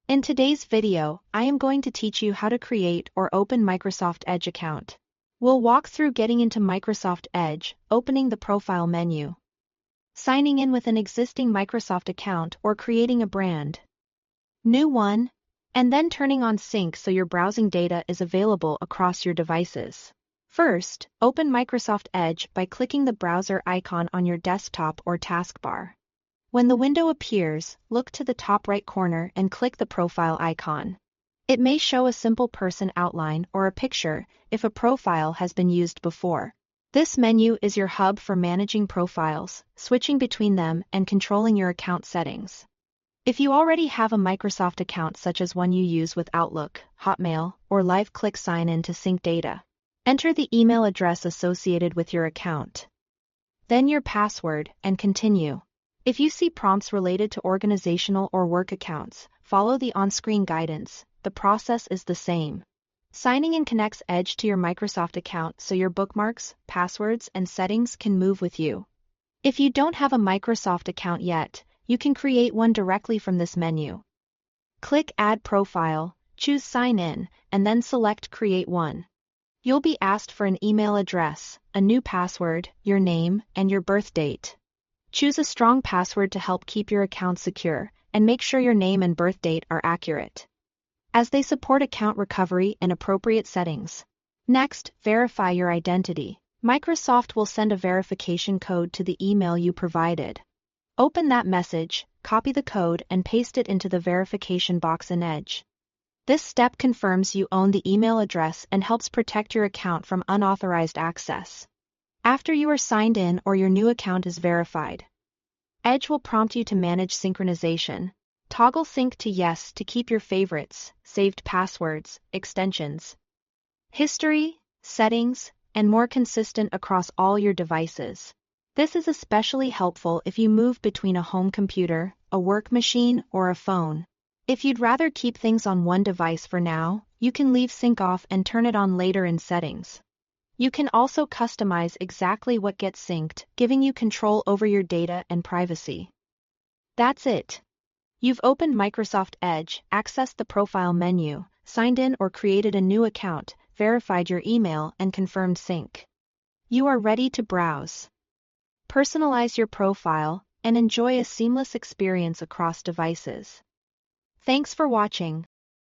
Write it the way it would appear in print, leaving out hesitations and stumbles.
In today's video, I am going to teach you how to create or open Microsoft Edge account. We'll walk through getting into Microsoft Edge, opening the profile menu, signing in with an existing Microsoft account or creating a brand new one, and then turning on sync so your browsing data is available across your devices. First, open Microsoft Edge by clicking the browser icon on your desktop or taskbar. When the window appears, look to the top right corner and click the profile icon. It may show a simple person outline or a picture if a profile has been used before. This menu is your hub for managing profiles, switching between them, and controlling your account settings. If you already have a Microsoft account such as one you use with Outlook, Hotmail, or Live, click Sign In to sync data. Enter the email address associated with your account, then your password, and continue. If you see prompts related to organizational or work accounts, follow the on-screen guidance. The process is the same. Signing in connects Edge to your Microsoft account so your bookmarks, passwords, and settings can move with you. If you don't have a Microsoft account yet, you can create one directly from this menu. Click Add Profile, choose Sign In, and then select Create One. You'll be asked for an email address, a new password, your name, and your birth date. Choose a strong password to help keep your account secure, and make sure your name and birth date are accurate, as they support account recovery and appropriate settings. Next, verify your identity. Microsoft will send a verification code to the email you provided. Open that message, copy the code, and paste it into the verification box in Edge. This step confirms you own the email address and helps protect your account from unauthorized access. After you are signed in or your new account is verified, Edge will prompt you to manage synchronization. Toggle Sync to Yes to keep your favorites, saved passwords, extensions, history, settings, and more consistent across all your devices. This is especially helpful if you move between a home computer, a work machine, or a phone. If you'd rather keep things on one device for now, you can leave sync off and turn it on later in settings. You can also customize exactly what gets synced, giving you control over your data and privacy. That's it. You've opened Microsoft Edge, accessed the profile menu, signed in or created a new account, verified your email, and confirmed sync. You are ready to browse, personalize your profile, and enjoy a seamless experience across devices. Thanks for watching.